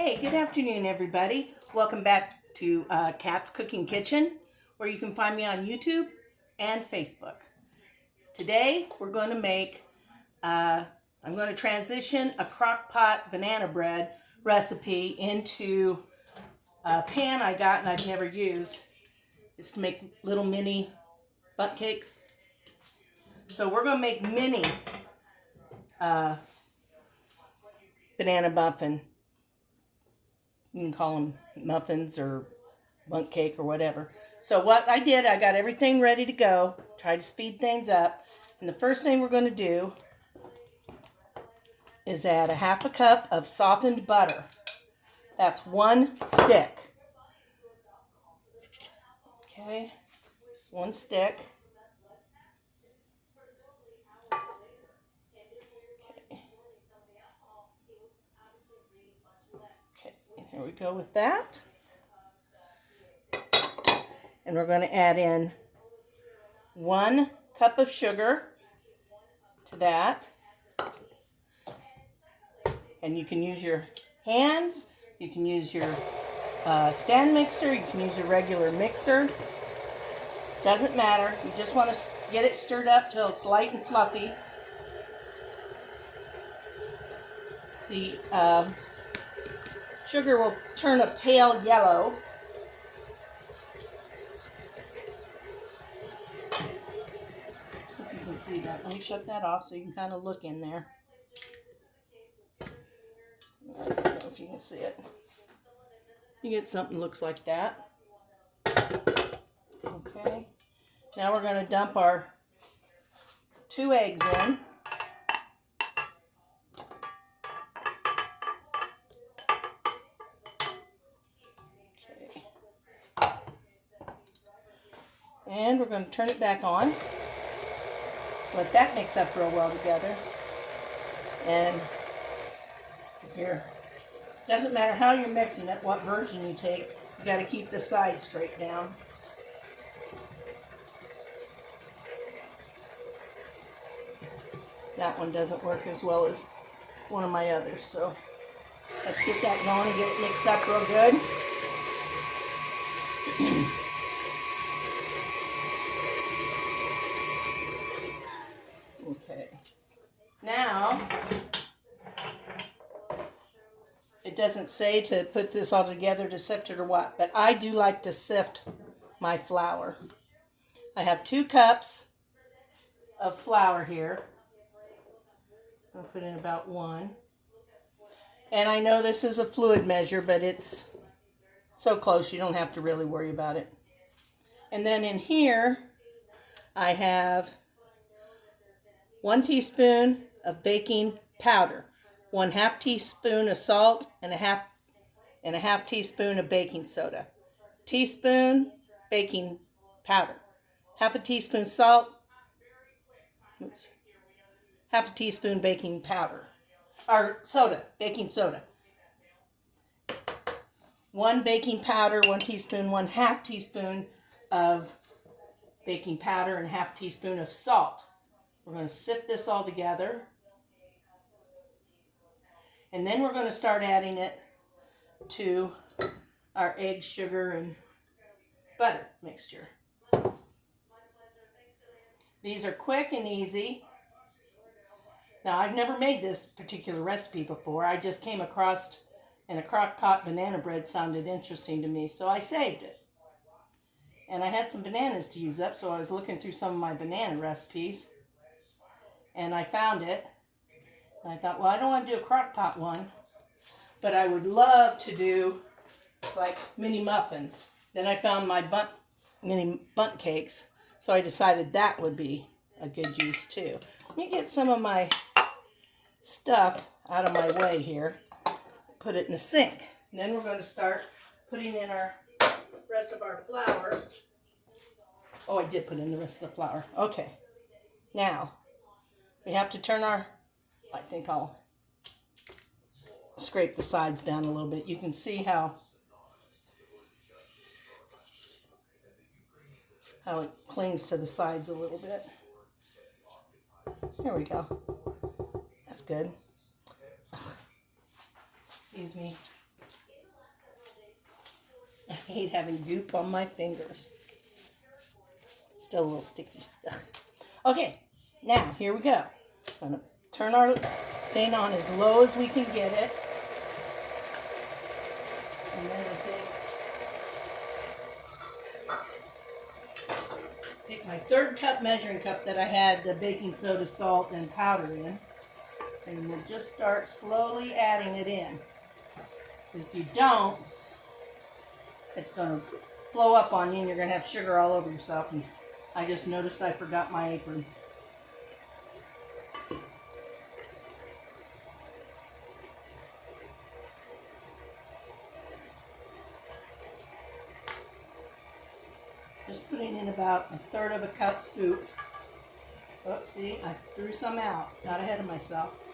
Hey, good afternoon, everybody. Welcome back to Kat's Cooking Kitchen, where you can find me on YouTube and Facebook. Today, we're going to make, I'm going to transition a crock pot banana bread recipe into a pan I got and I've never used. It's to make little mini bundt cakes. So we're going to make mini banana muffin. You can call them muffins or bundt cake or whatever. So what I did, I got everything ready to go. Tried to speed things up. And the first thing we're going to do is add a half a cup of softened butter. That's 1 stick. Okay, just 1 stick. Okay, here we go with that. And we're going to add in 1 cup of sugar to that. And you can use your hands, you can use your stand mixer, you can use your regular mixer. Doesn't matter. You just want to get it stirred up till it's light and fluffy. The sugar will turn a pale yellow. You can see that. Let me shut that off so you can kind of look in there. I don't know if you can see it. You get something that looks like that. Okay. Now we're going to dump our 2 eggs in. Okay. And we're going to turn it back on. Let that mix up real well together. And here, doesn't matter how you're mixing it, what version you take, you got to keep the sides straight down. That one doesn't work as well as one of my others, so let's get that going and get it mixed up real good. Okay. Now, it doesn't say to put this all together to sift it or what, but I do like to sift my flour. I have 2 cups of flour here. I'll put in about 1. And I know this is a fluid measure, but it's so close you don't have to really worry about it. And then in here, I have 1 teaspoon of baking powder, 1/2 teaspoon of salt, and a half teaspoon of baking soda. Teaspoon baking powder, 1/2 teaspoon salt. Oops. 1/2 teaspoon baking powder, or soda, baking soda. 1 baking powder, 1 teaspoon, 1/2 teaspoon of baking powder, and 1/2 teaspoon of salt. We're going to sift this all together. And then we're going to start adding it to our egg, sugar, and butter mixture. These are quick and easy. Now, I've never made this particular recipe before. I just came across in a crock pot banana bread sounded interesting to me, so I saved it. And I had some bananas to use up, so I was looking through some of my banana recipes, and I found it. And I thought, well, I don't want to do a crock pot one, but I would love to do like mini muffins. Then I found my mini bundt cakes, so I decided that would be a good use too. Let me get some of my stuff out of my way here. Put it in the sink. And then we're going to start putting in our rest of our flour. Oh, I did put in the rest of the flour. Okay. Now, we have to turn our, I think I'll scrape the sides down a little bit. You can see how it clings to the sides a little bit. There we go. That's good. Excuse me. I hate having goop on my fingers. Still a little sticky. Okay, now here we go. I'm going to turn our thing on as low as we can get it. And then I take my 3rd cup measuring cup that I had the baking soda, salt, and powder in. And we'll just start slowly adding it in. If you don't, it's going to flow up on you and you're going to have sugar all over yourself. And I just noticed I forgot my apron. Just putting in about 1/3 of a cup scoop. Oops, see, I threw some out. Got ahead of myself.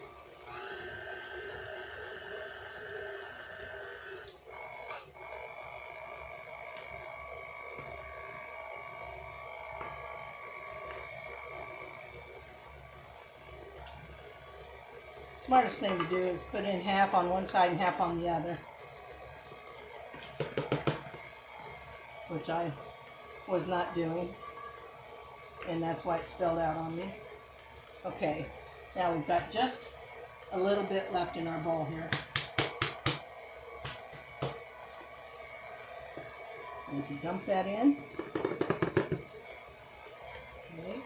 Smartest thing to do is put in half on one side and half on the other, which I was not doing, and that's why it spilled out on me. Okay, now we've got just a little bit left in our bowl here. We can dump that in. Okay,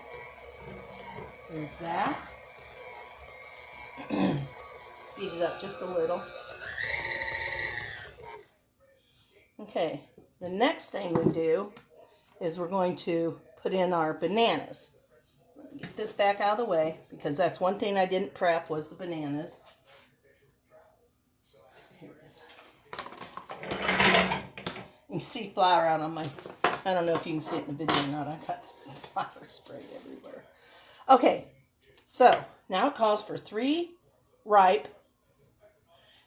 there's that. Speed it up just a little. Okay, the next thing we do is we're going to put in our bananas. Let me get this back out of the way because that's one thing I didn't prep was the bananas. Here it is. You see flour out on my, I don't know if you can see it in the video or not. I got flour sprayed everywhere. Okay, so now it calls for 3 ripe,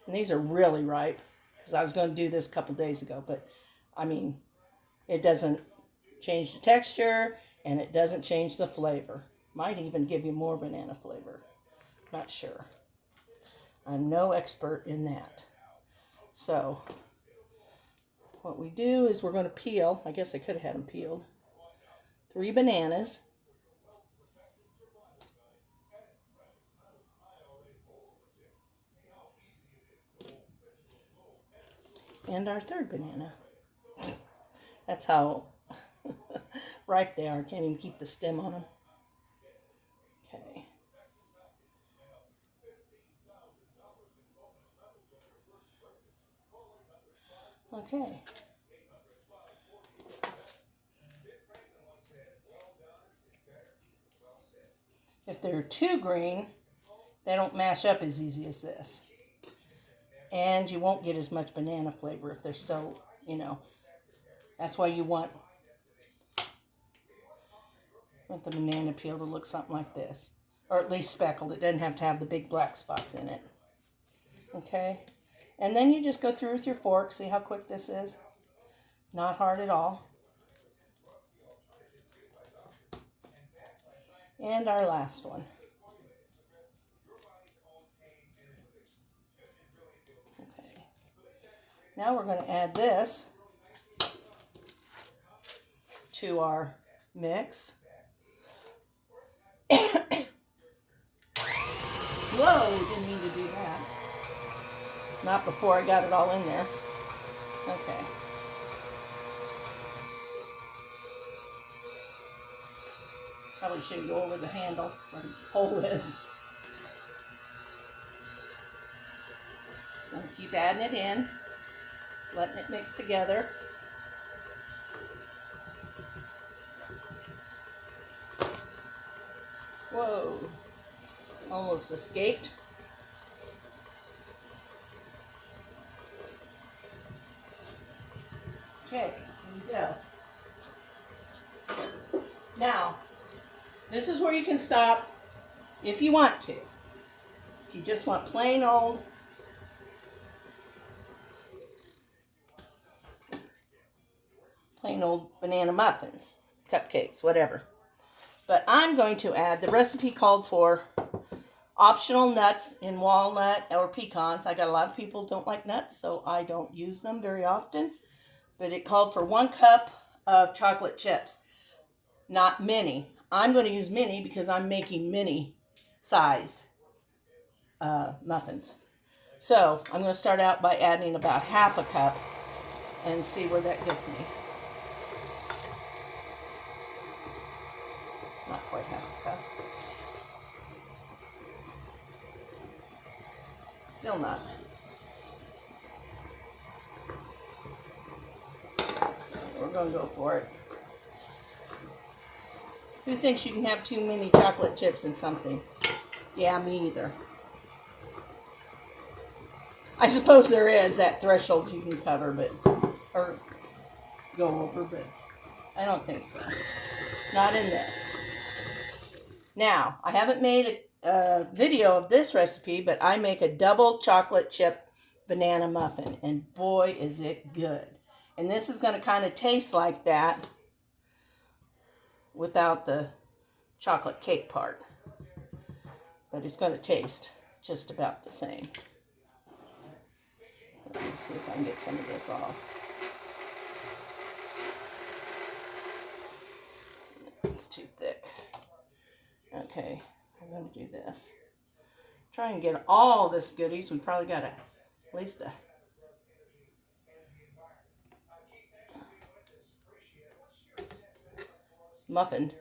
and these are really ripe because I was going to do this a couple days ago, but I mean, it doesn't change the texture and it doesn't change the flavor. Might even give you more banana flavor. Not sure. I'm no expert in that. So what we do is we're going to peel. I guess I could have had them peeled. 3 bananas. And our 3rd banana. That's how ripe they are. Can't even keep the stem on them. Okay. Okay. If they're too green, they don't mash up as easy as this. And you won't get as much banana flavor if they're so, that's why you want the banana peel to look something like this. Or at least speckled. It doesn't have to have the big black spots in it. Okay? And then you just go through with your fork. See how quick this is? Not hard at all. And our last one. Okay. Now we're going to add this to our mix. Whoa, didn't mean to do that. Not before I got it all in there. Okay. Probably should go over the handle where the hole is. Just going to keep adding it in, letting it mix together. Whoa, almost escaped. Okay, here we go. Now, this is where you can stop if you want to. If you just want plain old banana muffins, cupcakes, whatever. But I'm going to add, the recipe called for optional nuts in walnut or pecans. I got a lot of people don't like nuts, so I don't use them very often. but it called for 1 cup of chocolate chips, not mini. I'm going to use mini because I'm making mini sized muffins. So I'm going to start out by adding about half a cup and see where that gets me. Not quite half a cup. Still not. We're going to go for it. Who thinks you can have too many chocolate chips in something? Yeah, me either. I suppose there is that threshold you can cover, but or go over, but I don't think so. Not in this. Now, I haven't made a video of this recipe, but I make a double chocolate chip banana muffin, and boy, is it good. And this is going to kind of taste like that without the chocolate cake part. But it's going to taste just about the same. Let me see if I can get some of this off. It's too thick. Okay, I'm going to do this. Try and get all this goodies. We probably got at least a muffin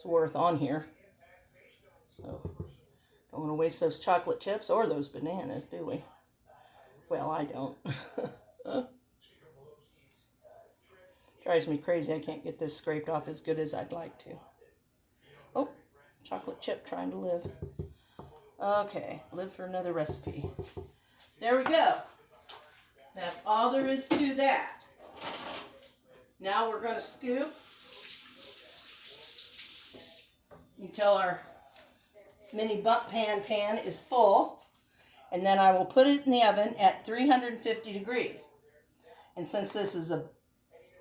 worth on here. So, don't want to waste those chocolate chips or those bananas, do we? Well, I don't. Drives me crazy. I can't get this scraped off as good as I'd like to. Oh, chocolate chip trying to live. Okay, live for another recipe. There we go. That's all there is to that. Now we're going to scoop until our mini bundt pan is full. And then I will put it in the oven at 350 degrees. And since this is a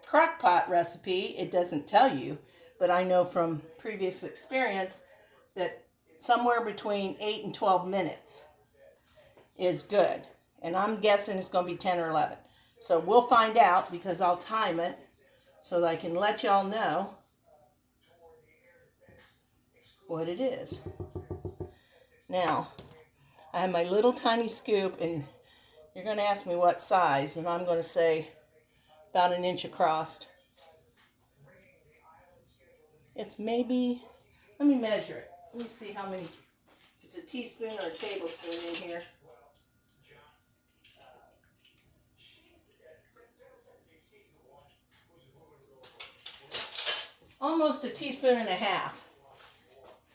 crock pot recipe, it doesn't tell you, but I know from previous experience that somewhere between 8 and 12 minutes is good. And I'm guessing it's going to be 10 or 11. So we'll find out because I'll time it so that I can let y'all know what it is. Now, I have my little tiny scoop, and you're going to ask me what size, and I'm going to say about 1 inch across. It's maybe, let me measure it. Let me see how many, if it's a teaspoon or a tablespoon in here. Almost a teaspoon and a half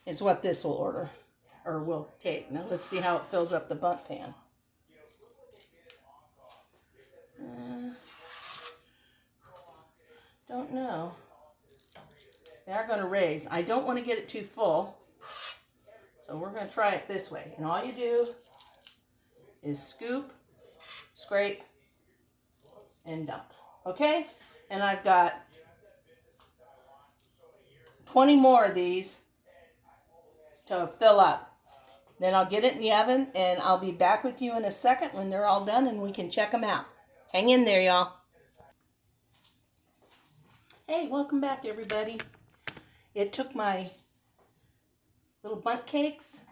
is what this will order, or will take. Now let's see how it fills up the bundt pan. Don't know. They are going to raise. I don't want to get it too full, so we're going to try it this way. And all you do is scoop, scrape, and dump. Okay? And I've got 20 more of these to fill up. Then I'll get it in the oven, and I'll be back with you in a second when they're all done and we can check them out. Hang in there, y'all. Hey, welcome back, everybody. It took my little bundt cakes,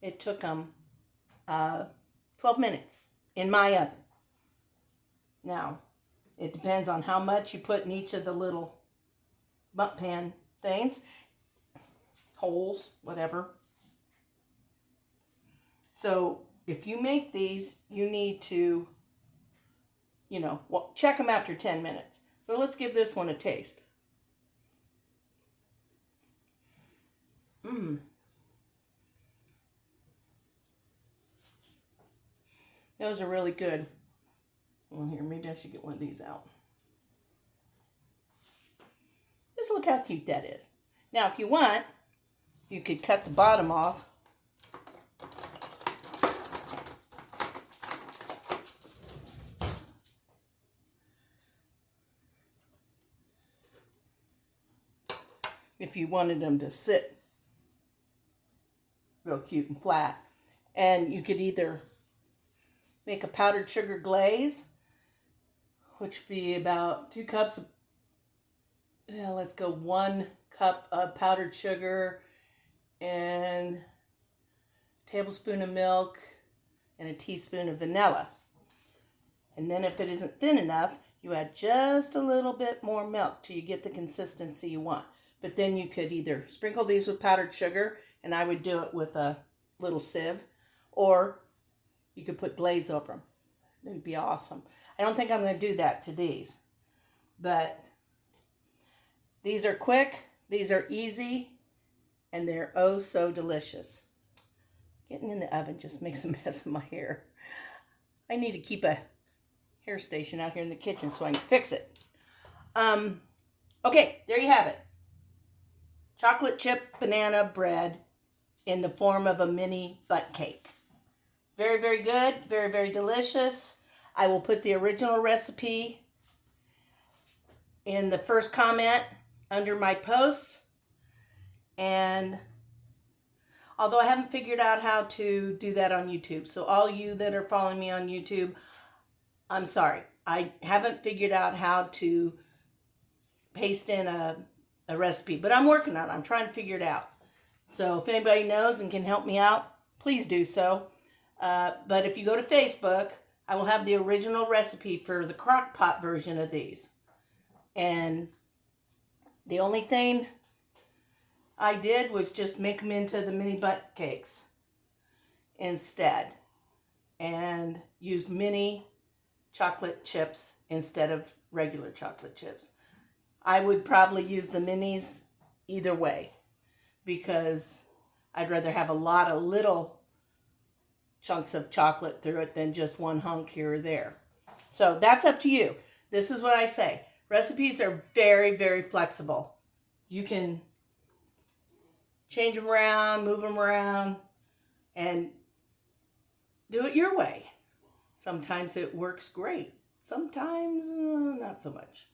it took them 12 minutes in my oven. Now, it depends on how much you put in each of the little bundt pan things, holes, whatever. So if you make these, you need to, check them after 10 minutes. So let's give this one a taste. Those are really good. Well, here, maybe I should get one of these out. Just look how cute that is. Now, if you want, you could cut the bottom off. If you wanted them to sit real cute and flat. And you could either make a powdered sugar glaze, which would be about 2 cups of, let's go 1 cup of powdered sugar and a tablespoon of milk and a teaspoon of vanilla. And then if it isn't thin enough, you add just a little bit more milk till you get the consistency you want. But then you could either sprinkle these with powdered sugar, and I would do it with a little sieve, or you could put glaze over them. It would be awesome. I don't think I'm going to do that to these, but these are quick, these are easy, and they're oh so delicious. Getting in the oven just makes a mess of my hair. I need to keep a hair station out here in the kitchen so I can fix it. Okay, there you have it. Chocolate chip banana bread in the form of a mini butt cake. Very, very good. Very, very delicious. I will put the original recipe in the first comment under my posts. And although I haven't figured out how to do that on YouTube, so all you that are following me on YouTube, I'm sorry. I haven't figured out how to paste in a recipe, but I'm working on it. I'm trying to figure it out. So if anybody knows and can help me out, please do so. But if you go to Facebook, I will have the original recipe for the crock pot version of these. And the only thing I did was just make them into the mini butt cakes instead. And used mini chocolate chips instead of regular chocolate chips. I would probably use the minis either way, because I'd rather have a lot of little chunks of chocolate through it than just one hunk here or there. So that's up to you. This is what I say. Recipes are very, very flexible. You can change them around, move them around, and do it your way. Sometimes it works great. Sometimes not so much.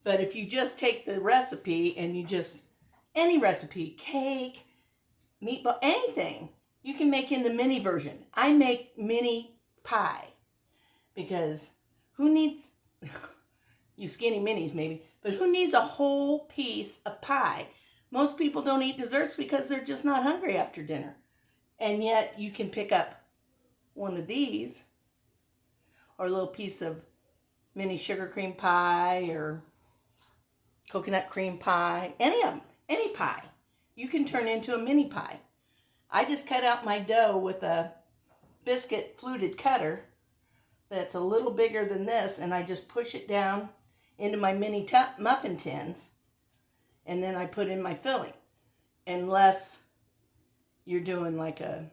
But if you just take the recipe and you just, any recipe, cake, meatball, anything, you can make in the mini version. I make mini pie because who needs, you skinny minis maybe, but who needs a whole piece of pie? Most people don't eat desserts because they're just not hungry after dinner. And yet you can pick up one of these, or a little piece of mini sugar cream pie or coconut cream pie, any of them, any pie. You can turn into a mini pie. I just cut out my dough with a biscuit fluted cutter that's a little bigger than this, and I just push it down into my mini muffin tins, and then I put in my filling. Unless you're doing like a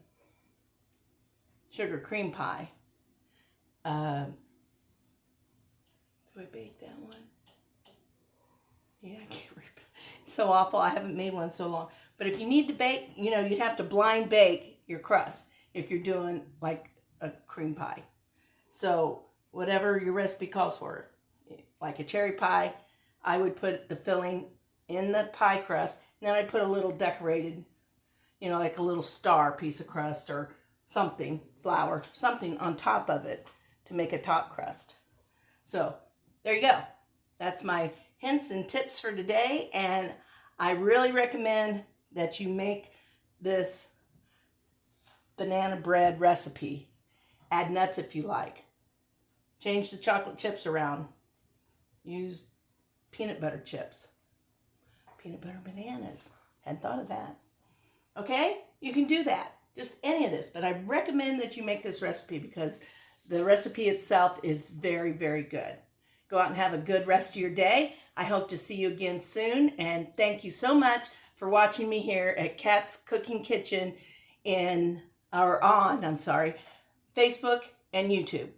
sugar cream pie. Do I bake that one? Yeah, I can't remember. It's so awful. I haven't made one so long. But if you need to bake, you'd have to blind bake your crust if you're doing like a cream pie. So whatever your recipe calls for, like a cherry pie, I would put the filling in the pie crust, and then I'd put a little decorated, like a little star piece of crust or something, flour, something on top of it to make a top crust. So there you go. That's my hints and tips for today, and I really recommend that you make this banana bread recipe. Add nuts if you like. Change the chocolate chips around. Use peanut butter chips. Peanut butter bananas. Hadn't thought of that. Okay? You can do that. Just any of this. But I recommend that you make this recipe because the recipe itself is very, very good. Go out and have a good rest of your day. I hope to see you again soon. And thank you so much for watching me here at Kat's Cooking Kitchen on Facebook and YouTube.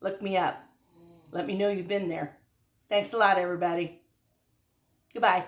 Look me up. Let me know you've been there. Thanks a lot, everybody. Goodbye.